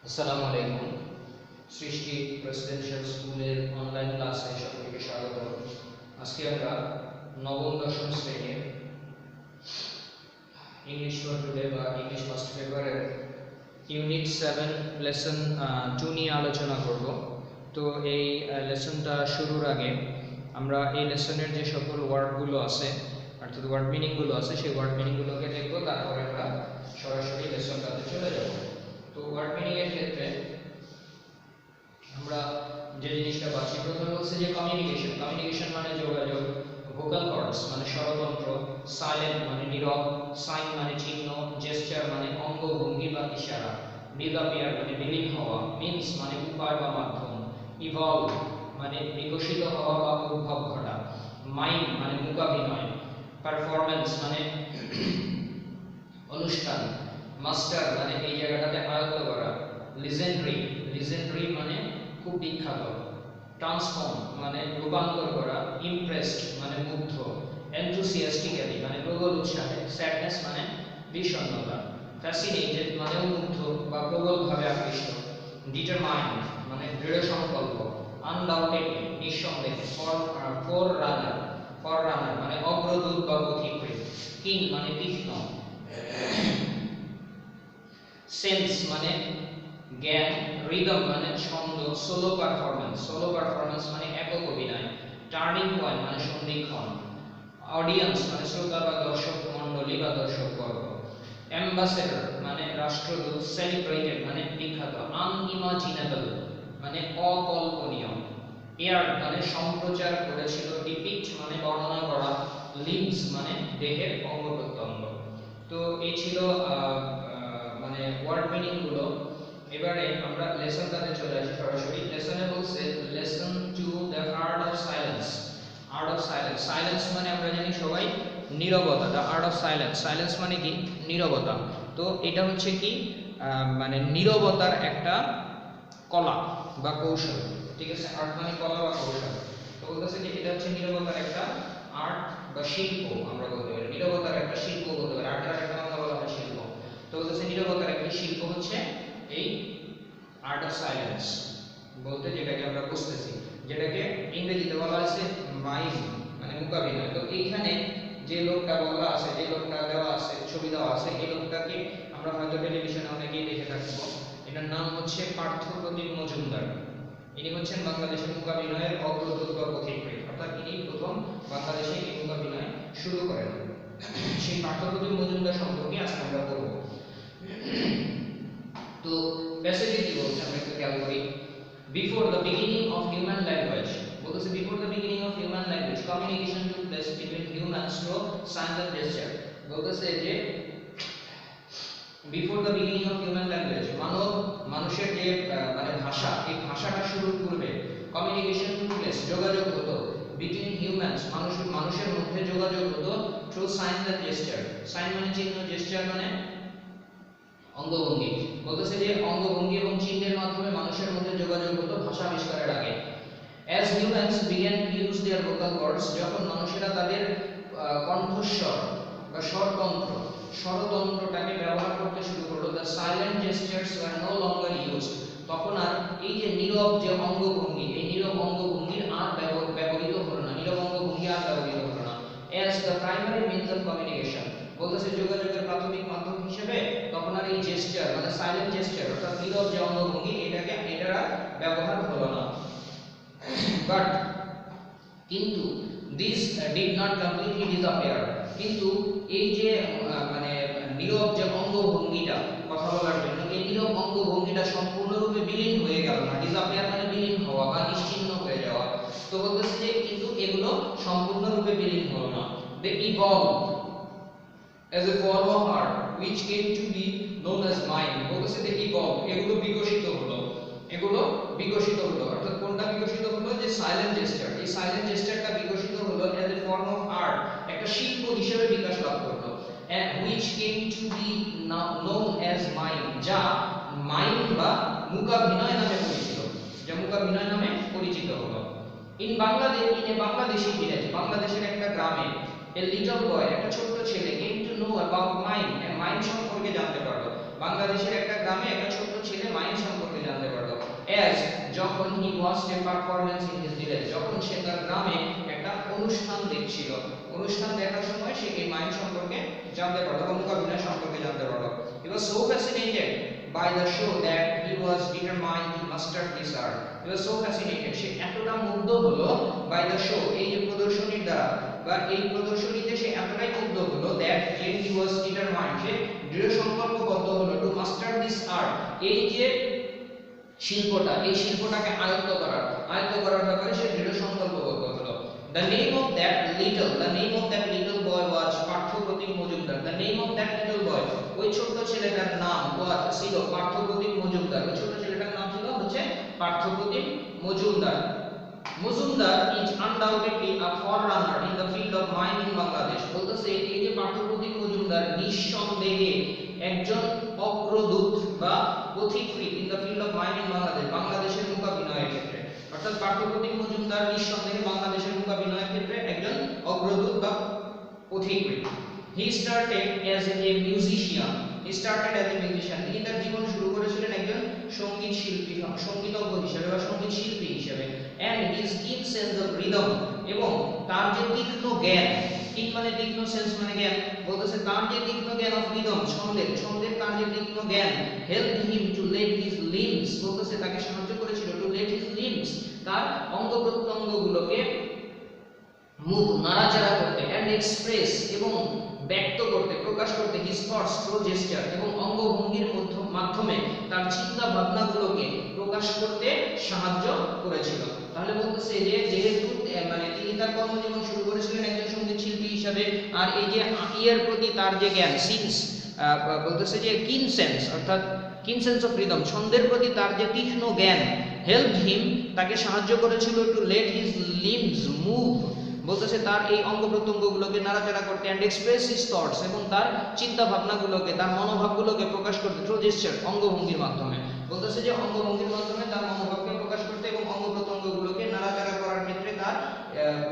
আসসালামু আলাইকুম। সৃষ্টি প্রেসিডেন্সিয়াল স্কুলের অনলাইন ক্লাসে সকলকে স্বাগত। আজকে আমরা নবম দশম শ্রেণীর ইংলিশ ফর টুডে বা ইংলিশ ফার্স্ট পেপারের ইউনিট 7 লেসন 2 নিয়ে আলোচনা করব। তো এই লেসনটা শুরুর আগে আমরা এই লেসনের যে সকল ওয়ার্ডগুলো আছে অর্থাৎ ওয়ার্ড মিনিংগুলো আছে সেই ওয়ার্ড মিনিংগুলোকে দেখব, তারপরে আমরা সরাসরি লেসনটাতে চলে যাব। তো ওয়ার্ড মিনিং এর ক্ষেত্রে আমরা যে জিনিসটা পাচ্ছি, প্রথমে হচ্ছে যে কমিউনিকেশন। কমিউনিকেশন মানে যোগাযোগ, ভোকাল কর্ডস মানে স্বরতন্ত্র, সাইলেন্ট মানে নীরব, সাইন মানে চিহ্ন, জেস্চার মানে অঙ্গভঙ্গি বা ইশারা, ডিসঅ্যাপিয়ার মানে বিলীন হওয়া, মিনস মানে উপায় বা মাধ্যম, ইভলভ মানে বিকশিত হওয়া বা উদ্ভব ঘটা, মাইম মানে মূকাভিনয়, পারফরম্যান্স মানে অনুষ্ঠান, মাস্টার মানে এই জায়গাটাতে আয়ত্ত করা, লিজেন্ডারি মানে খুব বিখ্যাত, ট্রান্সফর্ম মানে রূপান্তর করা, ইমপ্রেসড মানে মুগ্ধ, এনথুসিয়াস্টিক্যালি মানে প্রবল উৎসাহে, স্যাডনেস মানে বিষণ্ণতা, ফ্যাসিনেটেড মানে মুগ্ধ বা প্রবলভাবে আকৃষ্ট, ডিটারমাইন্ড মানে দৃঢ় সংকল্প, আনডাউটেডলি নিঃসন্দেহে, ফররানার মানে অগ্রদূত বা পথিকৃৎ, কিন মানে তীক্ষ্ণ, সেন্স মানে জ্ঞান, রিদম মানে ছন্দ, সোলো পারফরম্যান্স মানে একক অভিনয়, টার্নিং পয়েন্ট মানে সন্ধিক্ষণ, অডিয়েন্স মানে শ্রোতা বা দর্শক মণ্ডলী বা দর্শক বর্গ, অ্যাম্বাসেডর মানে রাষ্ট্রদূত, সেলিব্রেটেড মানে বিখ্যাত, আনইমাজিনেবল মানে অকল্পনীয়, এয়ার মানে সম্প্রচার করেছিল, ডিপিক্ট মানে বর্ণনা করা, লিম্বস মানে দেহের অঙ্গ প্রত্যঙ্গ। তো এই ছিল মানে ওয়ার্ড মিনিং গুলো। এবারে আমরা লেসনটাতে চলে আসি সরাসরি। লেসনে বলছে lesson 2 the art of silence. Art of silence, silence মানে আমরা জানি সবাই নীরবতা। The art of silence, silence মানে কি? নীরবতা। তো এটা হচ্ছে কি মানে নীরবতার একটা কলা বা কৌশল, ঠিক আছে? আর্ট মানে কলা বা কৌশল। তো বলতেছে যে এটা হচ্ছে নীরবতার একটা আর্ট বা শিল্প, আমরা বলতে পারি নীরবতার একটা শিল্প বলতে পারি, আর্টের একটা নাম বলা হয় শিল্প। তো বলতেছে নীরবতার একটা শিল্প হচ্ছে এই আর্ট অফ সাইলেন্স বলতে যেটাকে আমরা বুঝতেছি, যেটাকে ইংরেজিতে বলা আছে মাইম মানে মূকাভিনয়। তো এইখানে যে লোকটা বলা আছে, যে লোকটা দেওয়া আছে, ছবি দেওয়া আছে, এই লোকটাকে আমরা হয়তো টেলিভিশনে অনেকেই দেখে থাকবো। এটার নাম হচ্ছে পার্থপ্রতিম মজুমদার। ইনি হচ্ছেন বাংলাদেশের মূকাভিনয়ের অগ্রদূত বা পথিকৃৎ, অর্থাৎ ইনি প্রথম বাংলাদেশে এই মূকাভিনয় শুরু করেন। সেই পার্থপ্রতিম মজুমদার সম্পর্কে আজকে আমরা বলবো। তো প্যাসেজে কি বলছে আমরা একটু খেয়াল করি। Before the beginning of human language, বলতেছে before the beginning of human language communication took place between humans through signs and gesture. বলতেছে যে before the beginning of human language মানুষের যে মানে ভাষা, এই ভাষাটা শুরুর পূর্বে কমিউনিকেশন টুক প্লেস যোগাযোগ হতো বিটুইন হিউম্যানস মানুষের মধ্যে যোগাযোগ হতো through signs and gesture. Sign মানে চিহ্ন, জেস্চার মানে অঙ্গভঙ্গি। বলতেছে যে অঙ্গভঙ্গি এবং চিহ্নের মাধ্যমে মানুষের মধ্যে যোগাযোগ হতো ভাষা আবিষ্কারের আগে। As humans began to use their vocal cords, যখন মানুষেরা তাদের কণ্ঠস্বর বা স্বরতন্ত্রটাকে ব্যবহার করতে শুরু করলো, the silent gestures were no longer used, তখন আর এই যে নীরব যে অঙ্গভঙ্গি, এই নীরব অঙ্গভঙ্গির আর ব্যবহৃত হলো না, নীরব অঙ্গভঙ্গি আর ব্যবহৃত হলো না। As the primary means of communication, বলতেছে যোগাযোগের প্রাথমিক মাধ্যম হিসেবে তখন আর এই জেস্চার মানে সাইলেন্ট জেস্চার অর্থাৎ নীরব যে অঙ্গভঙ্গি এটার ব্যবহার হলো না। বাট কিন্তু this did not completely disappear, কিন্তু এই যে মানে নীরব যে অঙ্গভঙ্গিটা কথা বলার জন্য, এই নীরব অঙ্গভঙ্গিটা সম্পূর্ণরূপে বিলীন হয়ে গেল না। ডিসঅ্যাপিয়ার মানে বিলীন হওয়া বা নিশ্চিহ্ন হয়ে যাওয়া। তো বলতেছে যে কিন্তু এগুলো সম্পূর্ণরূপে বিলীন হলো না। দে evolve as a form of art which came to be known as mime. বলতেছে যে ইভলভ, এগুলো বিকশিত হলো অর্থাৎ কোনটা বিকশিত হলো? যে সাইলেন্ট জেস্চার, এই সাইলেন্ট জেস্চারটা বিকশিত হলো as a form of art, একটা শিল্প হিসেবে বিকাশ লাভ করলো, and which came to be known as mime, যা মাইম বা মূকাভিনয় নামে পরিচিত, যা মূকাভিনয় নামে পরিচিত হলো। ইন বাংলাদেশি ভিলেজ, বাংলাদেশের একটা গ্রামে a little boy, একটা ছোট্ট ছেলে came to know about mime, mime সম্পর্কে জানতে পারলো। বাংলাদেশের যখন he watched a performance in his village, যখন সে তার গ্রামে একটা অনুষ্ঠান দেখছিল, অনুষ্ঠান দেখার সময় সে এই মাইম সম্পর্কে জানতে পারলো বা মূকাভিনয় সম্পর্কে জানতে পারলো। He was so fascinated by the show that he was determined to master this art. He was so fascinated, সে এতটা মুগ্ধ হলো by the show, এই যে প্রদর্শনীর দ্বারা বা এই প্রদর্শনীতে সে এতটাই মুগ্ধ হলো that he was determined, সে দৃঢ় সংকল্পবদ্ধ হলো to master this art, এই যে শিল্পটা, এই শিল্পটাকে আয়ত্ত করার ব্যাপারে সে দৃঢ় সংকল্পবদ্ধ হলো। The name of that little boy was Parthapratim Majumdar. The name of that little boy, ওই ছোট ছেলেটার নাম ছিল পার্থপ্রতিম মজুমদার। ওই ছোট ছেলেটার নাম ছিল হচ্ছে Parthapratim Majumdar. Majumdar is undoubtedly a forerunner in the field of mining Bangladesh, বলতেছে এই যে পার্থপ্রতিম মজুমদার নিঃসন্দেহে একজন অগ্রদূত বা পথিকৃৎ in the field of mining Bangladesh, বাংলাদেশের মূকাভিনয়ের ক্ষেত্রে। অর্থাৎ পার্থপ্রতিম মজুমদার নিঃসন্দেহে বাংলাদেশের মূকাভিনয়ের ক্ষেত্রে একজন অগ্রদূত বা পথিকৃৎ। He started as a musician. তিনি তার জীবন শুরু করেছিলেন একজন সঙ্গীত শিল্পী, সঙ্গীতজ্ঞ হিসেবে বা সঙ্গীত শিল্পী হিসেবে। And his keen sense of rhythm, এবং তার যে তীক্ষ্ণ জ্ঞান, keen মানে তীক্ষ্ণ, sense মানে জ্ঞান, বলতেছে তার যে তীক্ষ্ণ জ্ঞান of rhythm, ছন্দের তার যে তীক্ষ্ণ জ্ঞান helped him to let his limbs, বলতেছে তাকে সাহায্য করেছিল to let his limbs, তার অঙ্গ প্রত্যঙ্গগুলোকে মুভ, নাড়াচাড়া করতে, and express, এবং ব্যক্ত করতে, প্রকাশ করতে his thoughts through gesture, এবং অঙ্গভঙ্গির মাধ্যমে তার চিন্তা ভাবনাগুলোকে প্রকাশ করতে সাহায্য করেছিল। তাহলে বলতেছে যে যেহেতু মানে তিনি তার কর্মজীবন শুরু করেছিলেন একজন সঙ্গীত শিল্পী হিসেবে, আর এই যে ইয়ের প্রতি তার যে জ্ঞান, সিন্স বলতেছে যে কিন সেন্স, অর্থাৎ কিন সেন্স অফ রিদম, ছন্দের প্রতি তার যে তীক্ষ্ণ জ্ঞান, হেল্পড হিম, তাকে সাহায্য করেছিল to let his limbs move, বলতেছে তার এই অঙ্গ প্রত্যঙ্গগুলোকে নাড়াচাড়া করতে, অ্যান্ড এক্সপ্রেস হিজ থটস, এবং তার চিন্তা ভাবনাগুলোকে, তার মনোভাবগুলোকে প্রকাশ করতে থ্রু জেস্চার, অঙ্গভঙ্গির মাধ্যমে, বলতেছে যে অঙ্গভঙ্গির মাধ্যমে তার মনোভাবকে প্রকাশ করতে এবং অঙ্গ প্রত্যঙ্গগুলোকে নাড়াচাড়া করার ক্ষেত্রে তার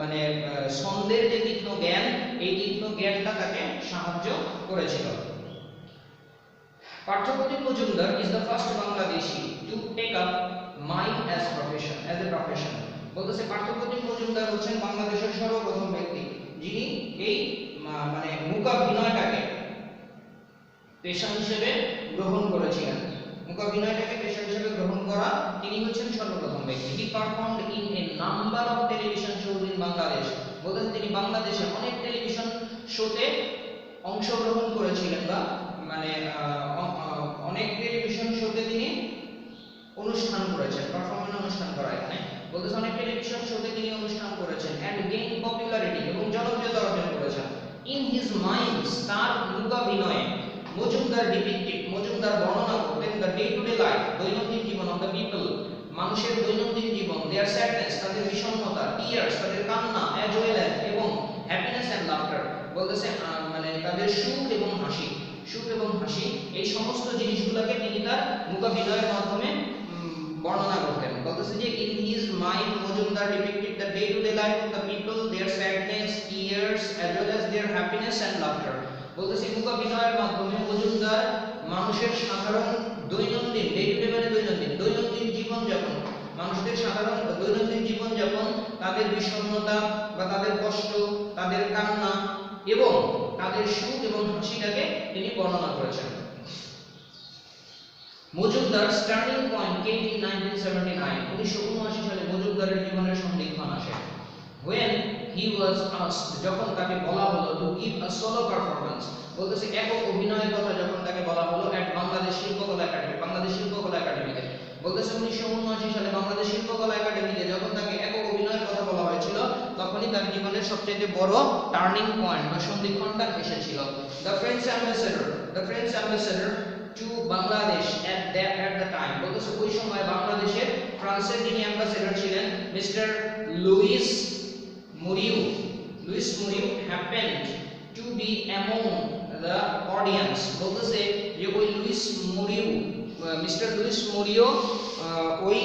মানে ছন্দের যে তীক্ষ্ণ জ্ঞান, এই তীক্ষ্ণ জ্ঞানটা তাকে সাহায্য করেছিল। Parthapratim Majumdar is the first Bangladeshi to take up mime as a profession, বলতেছে পার্থপ্রতিম মজুমদার হচ্ছেন বাংলাদেশের সর্বপ্রথম ব্যক্তি যিনি এই মানে মূকাভিনয়টাকে পেশা হিসেবে গ্রহণ করেছিলেন। মূকাভিনয়টাকে পেশা হিসেবে গ্রহণ করা তিনি হচ্ছেন সর্বপ্রথম ব্যক্তি। He performed in a number of television shows in Bangladesh, বলতেছে তিনি বাংলাদেশের অনেক টেলিভিশন শোতে অংশগ্রহণ করেছিলেন বা মানে অনেক টেলিভিশন শোতে তিনি অনুষ্ঠান করেছেন, পারফরম্যান্স অনুষ্ঠান করা এখানে বলতেছে অনেক টেলিভিশন শোতে তিনি অনুষ্ঠান করেছেন, and gain popularity, এবং জনপ্রিয়তা অর্জন করেছেন। In his mimes, তার মূকাভিনয়ে মজুমদার বর্ণনা করতেন the day to day life, দৈনন্দিন জীবন of the people, মানুষের দৈনন্দিন জীবন, their sadness, তাদের বিষণ্ণতা, tears, তাদের কান্না, as well as, এবং happiness and laughter, বলতেছে মানে তাদের সুখ এবং হাসি, এই সমস্ত জিনিসগুলোকে তিনি তার মূকাভিনয়ের মাধ্যমে বর্ণনা করতেন। বলতেছে যে in his mind Majumdar depicted the day to day life of the people, their sadness, tears, as well as their happiness and laughter, বলতেছে মূকাভিনয়ের মাধ্যমে মজুমদার মানুষের সাধারণ দৈনন্দিন, ডে টু ডে মানে দৈনন্দিন জীবনযাপন, মানুষদের সাধারণ দৈনন্দিন জীবনযাপন, তাদের বিষণ্ণতা বা তাদের কষ্ট, তাদের কান্না এবং তাদের সুখ এবং হাসিটাকে তিনি বর্ণনা করেছেন। মজুমদার's turning point came in 1979, 1979 সালে মজুমদারের জীবনের সন্ধিক্ষণ আসে। When he was asked, যখন তাকে বলা হলো to give a solo performance, বলতেছে একক অভিনয়ের কথা যখন তাকে বলা হলো at বাংলাদেশ শিল্পকলা একাডেমিতে, বলতেছে 1979 সালে বাংলাদেশ শিল্পকলা একাডেমিতে যখন তাকে একক অভিনয়ের কথা বলা হয়েছিল, তখনই তার জীবনের সবচেয়ে বড় টার্নিং পয়েন্ট বা সন্ধিক্ষণটা এসেছিল। The French ambassador to Bangladesh at the time, বলতেছে ওই সময় বাংলাদেশের ফ্রান্সের যিনি অ্যাম্বাসেডর ছিলেন mister Louis Murio happened to be among the audience, বলতেছে যে ওই মিস্টার লুইস মুরিও ওই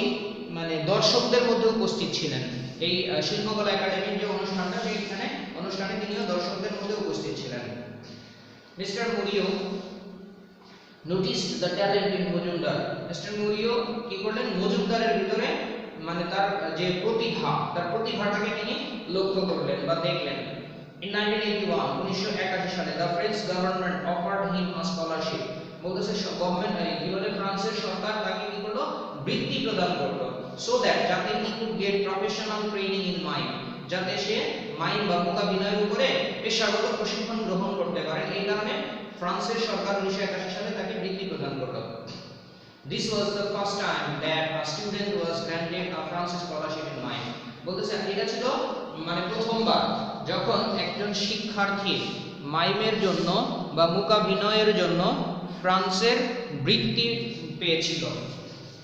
মানে দর্শকদের মধ্যে উপস্থিত ছিলেন। এই শিল্পকলা একাডেমির যে অনুষ্ঠানটা, সেইখানে অনুষ্ঠানে তিনিও দর্শকদের মধ্যে উপস্থিত ছিলেন। Mister Murio noticed the talent in Majumdar, mister Murio কি করলেন, মজুমদারের ভিতরে মানে তার যে প্রতিভাটাকে তিনি লক্ষ্য করলেন বা দেখলেন। In 1981 সালে the French government offered him a scholarship, বলতেছে গভর্নমেন্ট কি বলে ফ্রান্সের সরকার তাকে কি করলো, বৃত্তি প্রদান করলো, so that যাতে he could get professional training in mime, যাতে সে মাইম বা মূকাভিনয়ের উপরে পেশাগত প্রশিক্ষণ গ্রহণ করতে পারে। এই কারণে ফ্রান্সের সরকার 1981 সালে তাকে বৃত্তি প্রদান করলো। This was the first time that a student was granted a France scholarship in mime, বলতেছে এটা ছিল মানে প্রথমবার যখন একজন শিক্ষার্থী মাইমের জন্য বা মূকাভিনয়ের জন্য ফ্রান্সের বৃত্তি পেয়েছিল,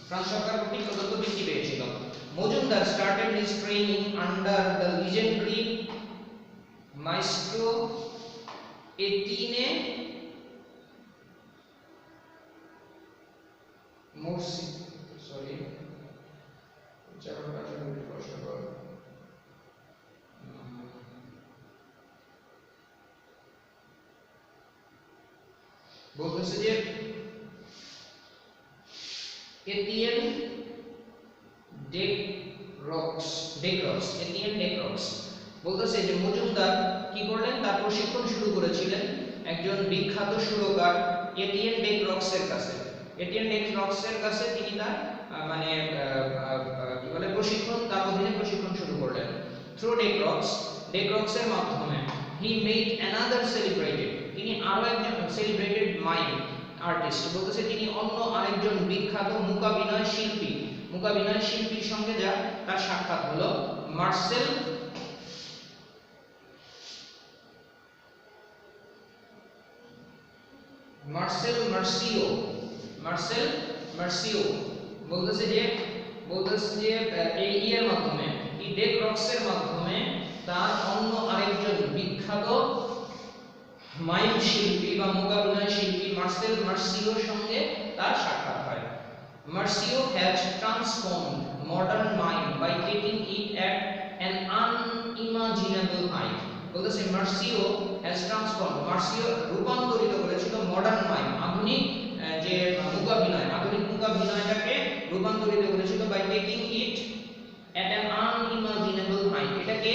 ফ্রান্স সরকার কর্তৃক প্রদত্ত বৃত্তি পেয়েছিল। Majumdar started his training under the legendary maestro Etienne Morsi, sorry, উচ্চারণটা আসলে একটু কষ্টকর। বলতেছে যে এটিএন ডেক্রক্স বলতেছে যে মজুমদার কি করলেন, তার প্রশিক্ষণ শুরু করেছিলেন একজন বিখ্যাত সুরকার এটিএন ডেক্রক্সের কাছে। এটিএন ডেক্রক্সের কাছে তিনি তার মানে কি বলে প্রশিক্ষণ, তার অধীনে প্রশিক্ষণ শুরু করলেন। থ্রু ডেক্রক্সের মাধ্যমে হি মেড অ্যানাদার সেলিব্রেটেড, তিনি আরো একজন সেলিব্রেটেড মাইম আর্টিস্ট, বলতেছে তিনি অন্য আরেকজন বিখ্যাত মূকাভিনয় শিল্পীর সঙ্গে যা তার সাক্ষাৎ হলো, মার্সেল মার্সিও বলতেছে যে এই ইয়ের মাধ্যমে, এই ডেক্রক্সের মাধ্যমে তার অন্য আরেকজন বিখ্যাত মাইম শিল্পী বা মূকাভিনয় শিল্পী মার্সিওর সঙ্গে তার সাক্ষাৎ হয়। Marcio has transformed modern mime by taking it at an unimaginable height, বলতেছে মার্সিও রূপান্তরিত করেছিল মডার্ন মাইম, আধুনিক যে আধুনিক মূকাভিনয়টাকে রূপান্তরিত করেছিল by taking it at an unimaginable height, এটাকে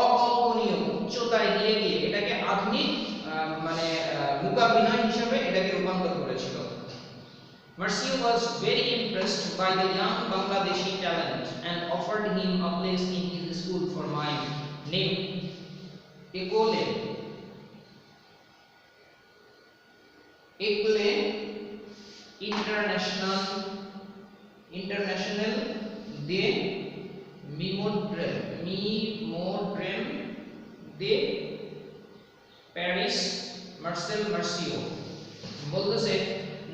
অকল্পনীয় উচ্চতায় নিয়ে গিয়ে এটাকে আধুনিক মানে মূকাভিনয় হিসেবে এটাকে রূপান্তর করেছিল। Marcio was very impressed by the young Bangladeshi talent and offered him a place in his school for mime named École International de Mimodrome de Paris, Marcio বলতেছে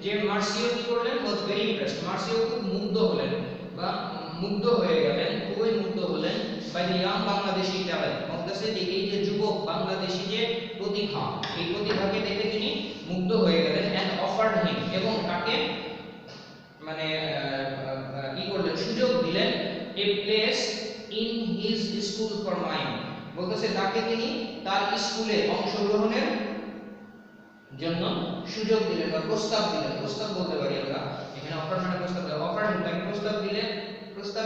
যে মার্সিও কি করলেন, was very impressed, মার্সিও খুব মুগ্ধ হয়ে গেলেন by the young Bangladeshi talent, বলতেছে যে এই যে যুবক বাংলাদেশী যে প্রতিভা, এই প্রতিভাকে দেখে তিনি মুগ্ধ হয়ে গেলেন, and offered him, এবং তাকে মানে কি করলেন, সুযোগ দিলেন, a place in his school for mime, বলতেছে তাকে তিনি তার স্কুলে অংশগ্রহণের জন্য সুযোগ দিলেন বা প্রস্তাব বলতে পারি আমরা এখানে, অফার মানে প্রস্তাব, তাকে প্রস্তাব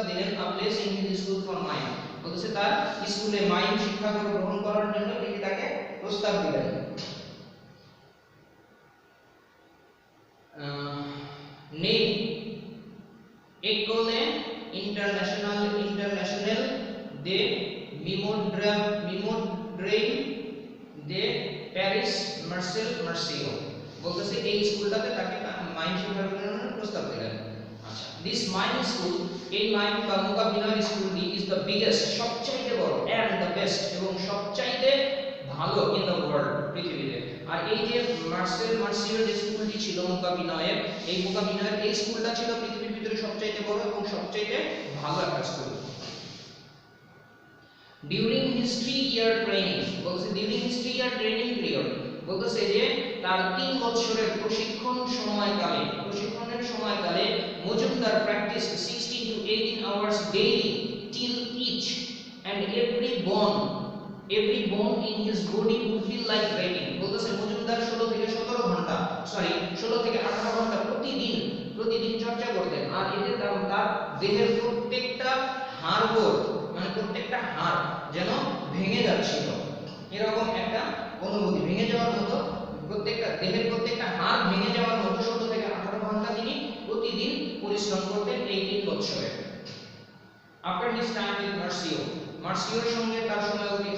দিলেন a place in his school for mime, বলতেছে তার স্কুলে মাইম শিক্ষা গ্রহণ করার জন্য তিনি তাকে প্রস্তাব দিলেন। নেই École Internationale de Mimodrome de Paris, Marcio বলতেছে এই স্কুলটাতে তাকে মাইম শিক্ষা গ্রহণের প্রস্তাব দিলেন। আচ্ছা, দিস মাইম স্কুল, এই মাইম বা মূকাভিনয় স্কুলটি ইজ দ্য বিগেস্ট, সবচাইতে বড়, এন্ড দ্য বেস্ট, এবং সবচাইতে ভালো ইন দ্য ওয়ার্ল্ড, পৃথিবীতে। আর এই যে মার্সিওর যে স্কুলটি ছিল মূকাভিনয়ের, এই স্কুলটা ছিল পৃথিবীর ভিতরে সবচাইতে বড় এবং সবচাইতে ভালো একটা school. During his 3-year training, বলছে during his 3-year training period, বলতেছে যে তার 3 বছরের প্রশিক্ষণের সময়কালে Majumdar practice 16 to 18 hours daily till each and every bone in his body would feel like breaking, বলতেছে মজুমদার 16 থেকে 18 ঘন্টা প্রতিদিন চর্চা করতেন, আর এতে তার দেহের প্রত্যেকটা হাড় মানে প্রত্যেকটা হাড় যেন ভেঙে যাচ্ছিল, এরকম একটা অনুভূতি, ভেঙে যাওয়ার মতো, দেহের প্রত্যেকটা হাড় ভেঙে যাওয়ার মতো 17 থেকে 18 ঘন্টা তিনি প্রতিদিন পরিশ্রম করতেন এই 3 বছরে। After his time with মার্সিওর সঙ্গে তার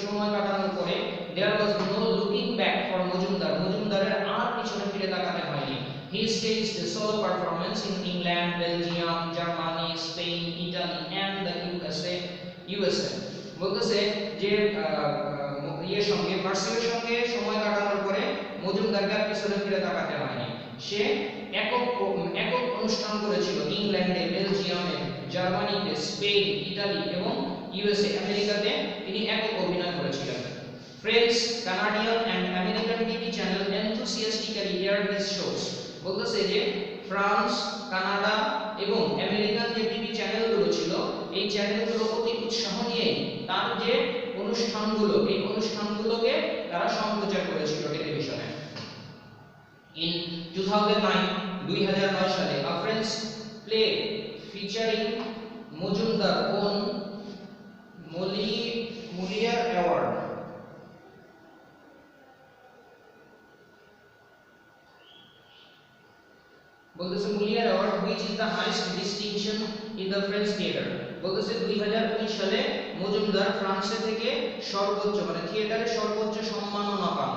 সময় কাটানোর পরে there was no looking back for মজুমদারের আর পিছনে ফিরে তাকাতে হয়নি। He staged a solo performance in England, Belgium, Germany, Spain, Italy and the USA বলতেছে যে মার্সিওর সঙ্গে সময় কাটানোর পরে মজুমদারকে আর পিছনে ফিরে তাকাতে হয়নি। সে একক অনুষ্ঠান করেছিল ইংল্যান্ডে, বেলজিয়ামে, জার্মানিতে, স্পেন, ইতালি এবং ইউএসএ আমেরিকাতে তিনি একক অভিনয় করেছিলেন। French, Canadian and American TV channel enthusiastically aired his shows বলতেছে যে ফ্রান্স, কানাডা এবং আমেরিকান যে টিভি চ্যানেলগুলো ছিল এই চ্যানেলগুলো অতি উৎসাহ নিয়ে তার যে অনুষ্ঠানগুলো এই অনুষ্ঠানগুলোকে তারা সম্প্রচার করেছিল টেলিভিশনে। In 2009 সালে a French play featuring Majumdar won Molière Award বলতেছে Molière Award which is the highest distinction in the French theater বলতেছে 2019 সালে মজুমদার ফ্রান্সে থেকে সর্বোচ্চ মানে থিয়েটারে সর্বোচ্চ সম্মাননা পান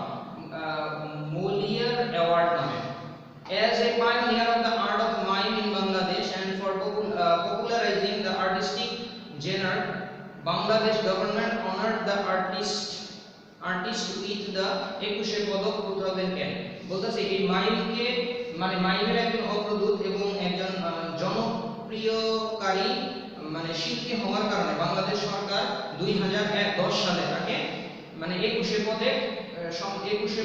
Molière Award নামে। As a pioneer of the art of mime in Bangladesh and for popularizing the artistic genre, Bangladesh government honored the artist with the 21 পদক 2010 বলতেছে এই মাইমকে মানে মাইমের একজন অগ্রদূত এবং একজন জনপ্রিয়কারী মানে শিল্পী হওয়ার কারণে বাংলাদেশ সরকার 2010 সালে তাকে মানে 21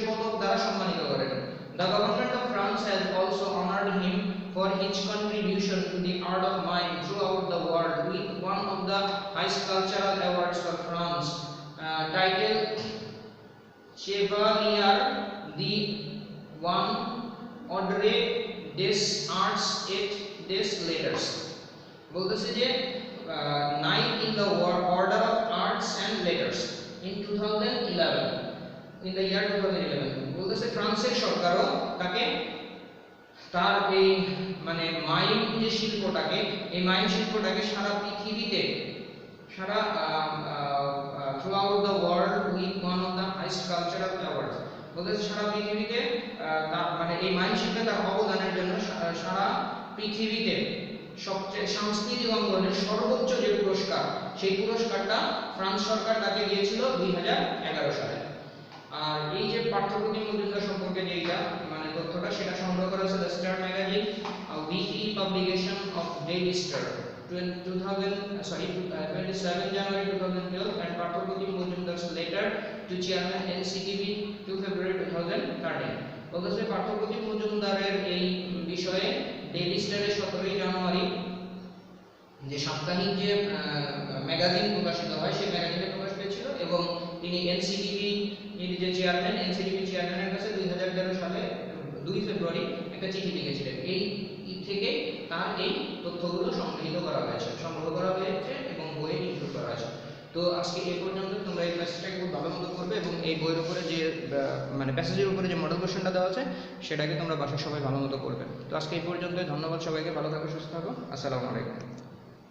পদক দ্বারা সম্মানিত করেন। The government of France has also honored him for his contribution to the art of mime throughout the world with one of the highest cultural awards for France, titled Chevalier d'Ordre des Arts et des Letters বলতেছে যে Knight in the Order of Arts and Letters in 2011 in the year 2011 বলতেছে ফ্রান্সের সরকারও তাকে তার এই মানে mime যে শিল্পটাকে এই মাইম শিল্পটাকে সারা পৃথিবীতে throughout the world with one of the highest cultural awards বলতেছে সারা পৃথিবীতে তার মানে এই মাইম শিল্পে তার অবদানের জন্য সারা পৃথিবীতে সবচেয়ে সাংস্কৃতিক অঙ্গনের সর্বোচ্চ যে পুরস্কার সেই পুরস্কারটা ফ্রান্স সরকার তাকে দিয়েছিল 2011 সালে। আর এই যে পার্থপ্রতিম মজুমদার সম্পর্কে যেটা মানে তথ্যটা সেটা সংগ্রহ করা হয়েছে the Star magazine weekly publication of Daily Star 27 January 2012 and Parthapratim মজুমদার's letter to chairman NCTV 2 February 2013 বলতেছে পার্থপ্রতিম মজুমদারের এই বিষয়ে ডেইলি স্টারের 17 জানুয়ারি যে সাপ্তাহিক যে ম্যাগাজিন প্রকাশিত হয় সেই ম্যাগাজিনে প্রকাশ পেয়েছিল এবং তিনি এনসিটিভি এর যে চেয়ারম্যান এনসিটিভি চেয়ারম্যানের কাছে 2011 সালে 2 ফেব্রুয়ারি একটা চিঠি লিখেছিলেন। এই থেকে তার এই তথ্যগুলো সংগ্রহ করা হয়েছে এবং বইয়ে ইনক্লুড করা হয়েছে। তো আজকে এই পর্যন্ত তোমরা এই প্যাসেজটাকে খুব ভালো মতো করবে এবং এই বইয়ের উপরে যে মানে প্যাসেজের উপরে যে মডেল কোশ্চেনটা দেওয়া আছে সেটাকে তোমরা বাসায় সবাই ভালো মতো করবে। তো আজকে এই পর্যন্ত, ধন্যবাদ সবাইকে, ভালো থাকো, সুস্থ থাকো, আসসালামু আলাইকুম।